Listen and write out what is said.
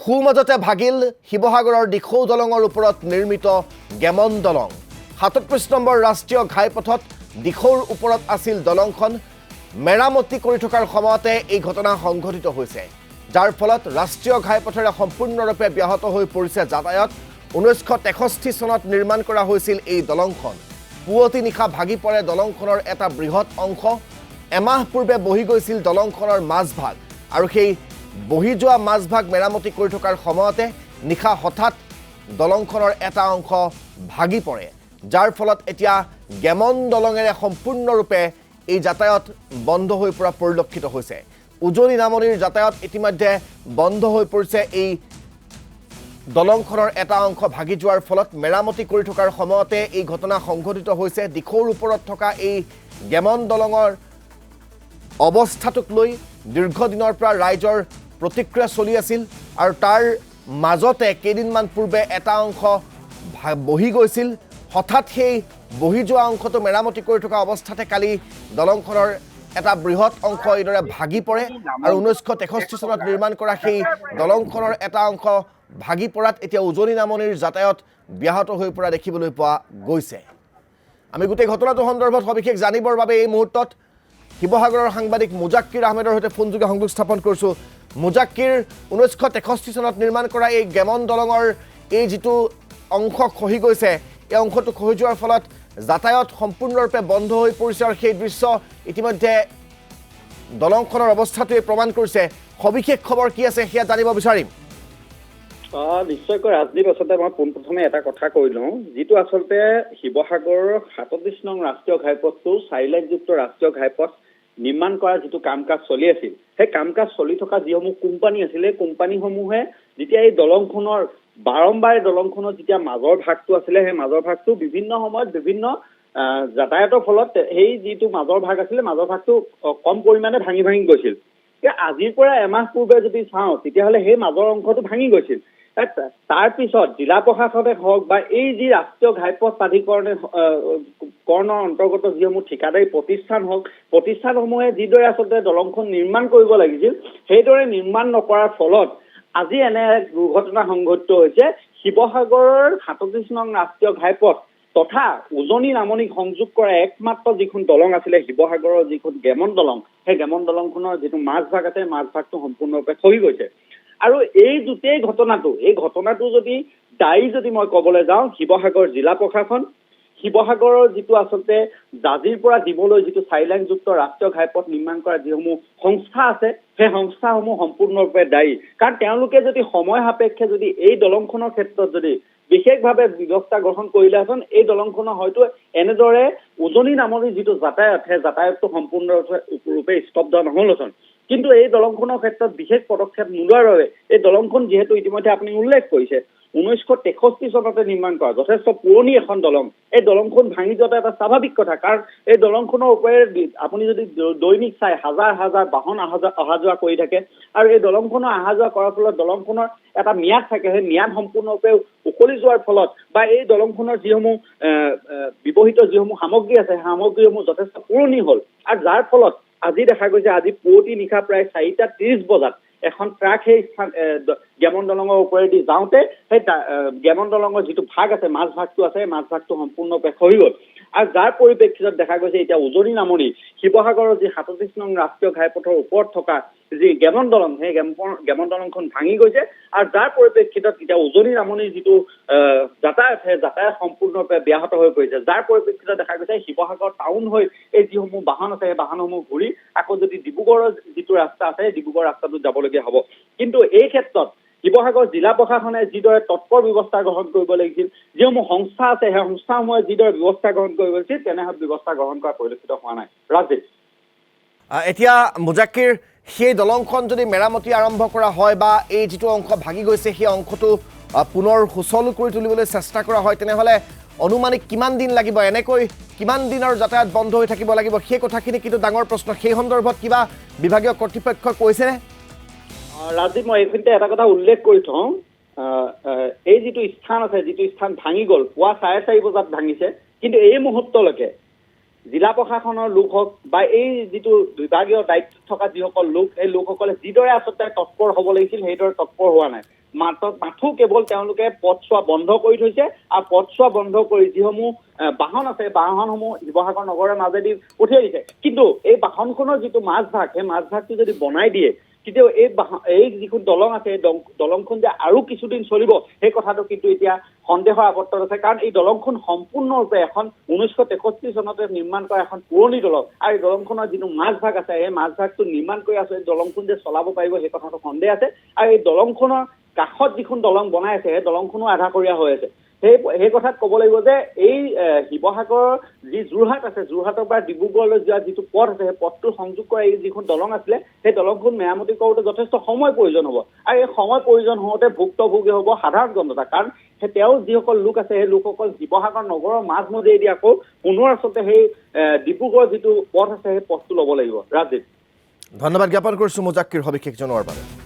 সুমাজতে ভাগিল শিৱসাগৰৰ দিখৌ দলঙৰ ওপৰত নিৰ্মিত গেমন দলং ৩৭ নম্বৰ ৰাষ্ট্ৰীয় ঘাইপথত দিখৌৰ ওপৰত আছিল দলংখন মেৰামতি কৰি থকাৰ সময়তে এই ঘটনা সংঘটিত হৈছে যাৰ ফলত ৰাষ্ট্ৰীয় ঘাইপথৰে সম্পূৰ্ণৰূপে ব্যাহত হৈ পৰিছে যাতায়াত ১৯৬৩ চনত নিৰ্মাণ কৰা হৈছিল এই দলংখন পুৱতি নিশা ভাগি পৰে দলংখনৰ এটা বৃহৎ অংশ এমাহ পূৰ্বে বহি গৈছিল দলংখনৰ মাজভাগ আৰু সেই বহি যোৱা মাজভাগ মেৰামতি কৰি থকাৰ সময়তে নিশা হঠাৎ দলংখনৰ এটা অংশ ভাগি পৰে যাৰ ফলত এতিয়া গেমন দলঙেৰে সম্পূৰ্ণৰূপে এই যাতায়াত বন্ধ হৈ পৰা পৰিলক্ষিত হৈছে উজনি নামনিৰ যাতায়াত ইতিমধ্যে বন্ধ হৈ পৰিছে এই দলংখনৰ এটা অংশ ভাগি যোৱাৰ ফলত মেৰামতি কৰি থকাৰ সময়তে এই ঘটনা সংঘটিত হৈছে দিখৌৰ ওপৰত থকা এই গেমন দলঙৰ অৱস্থাটোক লৈ দীৰ্ঘদিনৰ পৰা ৰাইজৰ প্ৰতিক্ৰিয়া চলি আছিল আৰু তাৰ মাজতে কেইদিনমান পূৰ্বে এটা অংশ বহি গৈছিল হঠাৎ সেই বহি যোৱা অংশটো মেৰামতি কৰি থকা অৱস্থাতে কালি দলংখনৰ এটা বৃহৎ অংশ এইদৰে ভাগি পৰে আৰু ১৯৬৩ চনত নিৰ্মাণ কৰা সেই দলংখনৰ এটা অংশ ভাগি পৰাত এতিয়া উজনি নামনিৰ যাতায়াত ব্যাহত হৈ পৰা দেখিবলৈ পোৱা গৈছে আমি গোটেই ঘটনাটো সন্দৰ্ভত সবিশেষ জানিবৰ বাবে এই মুহূৰ্তত শিৱসাগৰৰ সাংবাদিক মুজাক্কিৰ আহমেদৰ সৈতে ফোনযোগে সংযোগ স্থাপন কৰিছোঁ মুজাক্কিৰ ১৯৬৩ চনত নিৰ্মাণ কৰা এই গেমন দলঙৰ এই যিটো অংশ খহি গৈছে এই অংশটো খহি যোৱাৰ ফলত যাতায়াত সম্পূৰ্ণৰূপে বন্ধ হৈ পৰিছে আৰু সেই দৃশ্য ইতিমধ্যে দলংখনৰ অৱস্থাটোৱে প্ৰমাণ কৰিছে সবিশেষ খবৰ কি আছে সেয়া জানিব বিচাৰিম নিশ্চয়কৈ ৰাজদীপ আচলতে মই পোনপ্ৰথমে এটা কথা কৈ লওঁ যিটো আচলতে শিৱসাগৰৰ ৩৭ নং ৰাষ্ট্ৰীয় ঘাইপথটো ৪ লাইনযুক্ত ৰাষ্ট্ৰীয় ঘাইপথ নিৰ্মাণ কৰা যিটো কাম কাজ চলি আছিল সেই কাম কাজ চলি থকা যিসমূহ কোম্পানী আছিলে কোম্পানীসমূহে যেতিয়া এই দলংখনৰ বাৰম্বাৰ দলংখনৰ যেতিয়া মাজৰ ভাগটো আছিলে সেই মাজৰ ভাগটো বিভিন্ন সময়ত বিভিন্ন যাতায়াতৰ ফলত সেই যিটো মাজৰ ভাগ আছিলে মাজৰ ভাগটো কম পৰিমাণে ভাঙি গৈছিল আজিৰ পৰা এমাহ পূৰ্বে যদি চাওঁ তেতিয়াহ'লে সেই মাজৰ অংশটো ভাঙি গৈছিল তাৰ পিছত জিলা প্ৰশাসনে হওক বা এই যি ৰাষ্ট্ৰীয় ঘাইপথ প্ৰাধিকৰণৰ অন্তৰ্গত যিসমূহ ঠিকাদাৰী প্ৰতিষ্ঠান হওক প্ৰতিষ্ঠানসমূহে যিদৰে আচলতে দলংখন নিৰ্মাণ কৰিব লাগিছিল সেইদৰে নিৰ্মাণ নকৰাৰ ফলত আজি এনে এক দুৰ্ঘটনা সংঘটিত হৈছে শিৱসাগৰৰ ৩৭ নং ৰাষ্ট্ৰীয় ঘাইপথ তথা উজনি নামনিক সংযোগ কৰা একমাত্ৰ যিখন দলং আছিলে শিৱসাগৰৰ যিখন গেমন দলং সেই গেমন দলংখনৰ যিটো মাজভাগ আছে মাজভাগটো সম্পূৰ্ণৰূপে খহি গৈছে আৰু এই দুটেই ঘটনাটো যদি দায়ী যদি মই ক'বলৈ যাওঁ শিৱসাগৰ জিলা প্ৰশাসন শিৱসাগৰৰ যিটো আচলতে জাজিৰ পৰা দিবলৈ যিটো ৪ লাইনযুক্ত ৰাষ্ট্ৰীয় ঘাইপথ নিৰ্মাণ কৰা যিসমূহ সংস্থা আছে সেই সংস্থাসমূহ সম্পূৰ্ণৰূপে দায়ী কাৰণ তেওঁলোকে যদি সময় সাপেক্ষে যদি এই দলংখনৰ ক্ষেত্ৰত যদি বিশেষভাৱে ব্যৱস্থা গ্ৰহণ কৰিলেহেঁতেন এই দলংখনৰ হয়তো এনেদৰে উজনি নামনিৰ যিটো যাতায়াত সেই যাতায়াতটো সম্পূৰ্ণৰূপে স্তব্ধ নহ'লহেঁতেন কিন্তু এই দলংখনৰ ক্ষেত্ৰত বিশেষ পদক্ষেপ নোলোৱাৰ বাবে এই দলংখন যিহেতু ইতিমধ্যে আপুনি উল্লেখ কৰিছে ১৯৬৩ চনতে নিৰ্মাণ কৰা যথেষ্ট পুৰণি এখন দলং এই দলংখন ভাঙি যোৱাটো এটা স্বাভাৱিক কথা কাৰণ এই দলংখনৰ ওপৰেৰে আপুনি যদি দৈনিক চাই হাজাৰ হাজাৰ বাহন অহা যোৱা কৰি থাকে আৰু এই দলংখনৰ অহা যোৱা কৰাৰ ফলত দলংখনৰ এটা ম্যাদ থাকে সেই ম্যাদ সম্পূৰ্ণৰূপে উকলি যোৱাৰ ফলত বা এই দলংখনৰ যিসমূহ ব্যৱহৃত যিসমূহ সামগ্ৰী আছে সামগ্ৰীসমূহ যথেষ্ট পুৰণি হ'ল আৰু যাৰ ফলত আজি দেখা গৈছে আজি পুৱতি নিশা প্ৰায় ৪:৩০ বজাত এখন ট্ৰাক সেই গেমন দলঙৰ ওপৰেদি যাওঁতে সেই গেমন দলঙৰ যিটো ভাগ আছে মাজভাগটো আছে মাজভাগটো সম্পূৰ্ণৰূপে খহি গ'ল আৰু যাৰ পৰিপ্ৰেক্ষিতত দেখা গৈছে এতিয়া উজনি নামনি শিৱসাগৰৰ যি ৩৭ নং ৰাষ্ট্ৰীয় ঘাইপথৰ ওপৰত থকা যি গেমন দলং সেই গেমন দলংখন ভাঙি গৈছে আৰু যাৰ পৰিপ্ৰেক্ষিতত এতিয়া উজনি নামনিৰ যিটো যাতায়াত সেই যাতায়াত সম্পূৰ্ণৰূপে ব্যাহত হৈ পৰিছে যাৰ পৰিপ্ৰেক্ষিতত দেখা গৈছে শিৱসাগৰ টাউন হৈ এই যিসমূহ বাহন আছে সেই বাহনসমূহ ঘূৰি আকৌ যদি ডিব্ৰুগড়ৰ যিটো ৰাস্তা আছে ডিব্ৰুগড় ৰাস্তাটোত যাবলগীয়া হ'ব কিন্তু এই ক্ষেত্ৰত শিৱসাগৰ জিলা প্ৰশাসনে যিদৰে তৎপৰ ব্যৱস্থা গ্ৰহণ কৰিব লাগিছিল যিসমূহ সংস্থা আছে সেই সংস্থাসমূহে যিদৰে ব্যৱস্থা গ্ৰহণ কৰিব লাগিছিল তেনেহ'লে ব্যৱস্থা গ্ৰহণ কৰা পৰিলক্ষিত হোৱা নাই ৰাজদীপ এতিয়া মুজাক্কিৰ সেই দলংখন যদি মেৰামতি আৰম্ভ কৰা হয় বা এই যিটো অংশ ভাগি গৈছে সেই অংশটো পুনৰ সুচল কৰি তুলিবলৈ চেষ্টা কৰা হয় তেনেহ'লে অনুমানিক কিমান দিন লাগিব এনেকৈ কিমান দিনৰ যাতায়াত বন্ধ হৈ থাকিব লাগিব সেই কথাখিনি কিন্তু ডাঙৰ প্ৰশ্ন সেই সন্দৰ্ভত কিবা বিভাগীয় কৰ্তৃপক্ষই কৈছেনে ৰাজদীপ মই এইখিনিতে এটা কথা উল্লেখ কৰি থওঁ এই যিটো স্থান আছে যিটো স্থান ভাঙি গ'ল পুৱা 4:30 বজাত ভাঙিছে কিন্তু এই মুহূৰ্তলৈকে জিলা প্ৰশাসনৰ লোক হওক বা এই যিটো বিভাগীয় দায়িত্বত থকা যিসকল লোক এই লোকসকলে যিদৰে আচলতে তৎপৰ হ'ব লাগিছিল সেইদৰে তৎপৰ হোৱা নাই মাথো কেৱল তেওঁলোকে পথছোৱা বন্ধ কৰি থৈছে আৰু পথছোৱা বন্ধ কৰি যিসমূহ বাহন আছে বাহনসমূহ শিৱসাগৰ নগৰৰ মাজেদি পঠিয়াই দিছে কিন্তু এই বাহনখনৰ যিটো মাজভাগ সেই মাজভাগটো যদি বনাই দিয়ে তেতিয়া এই যিখন দলং আছে দলংখন যে আৰু কিছুদিন চলিব সেই কথাটো কিন্তু এতিয়া সন্দেহৰ আৱৰ্তত আছে কাৰণ এই দলংখন সম্পূৰ্ণৰূপে এখন 1963 চনতে নিৰ্মাণ কৰা এখন পুৰণি দলং আৰু এই দলংখনৰ যিটো মাজভাগ আছে সেই মাজভাগটো নিৰ্মাণ কৰি আছে দলংখন যে চলাব পাৰিব সেই কথাটো সন্দেহ আছে আৰু এই দলংখনৰ কাষত যিখন দলং বনাই আছে সেই দলংখনো আধাকৰীয়া হৈ আছে সেই কথাত ক'ব লাগিব যে এই শিৱসাগৰৰ যি যোৰহাট আছে যোৰহাটৰ পৰা ডিব্ৰুগড়লৈ যোৱা যিটো পথ আছে সেই পথটো সংযোগ কৰা এই যিখন দলং আছিলে সেই দলংখন মেৰামতি কৰোঁতে যথেষ্ট সময় প্ৰয়োজন হ'ব আৰু এই সময় প্ৰয়োজন হওঁতে ভুক্তভোগী হ'ব সাধাৰণ জনতা কাৰণ তেওঁ যিসকল লোক আছে সেই লোকসকল শিৱসাগৰ নগৰৰ মাজমজিয়াদি আকৌ পুনৰ আচলতে সেই ডিব্ৰুগড়ৰ যিটো পথ আছে সেই পথটো ল'ব লাগিব ৰাজদীপ ধন্যবাদ জ্ঞাপন কৰিছোঁ মুজাক্কিৰ সবিশেষ জনোৱাৰ বাবে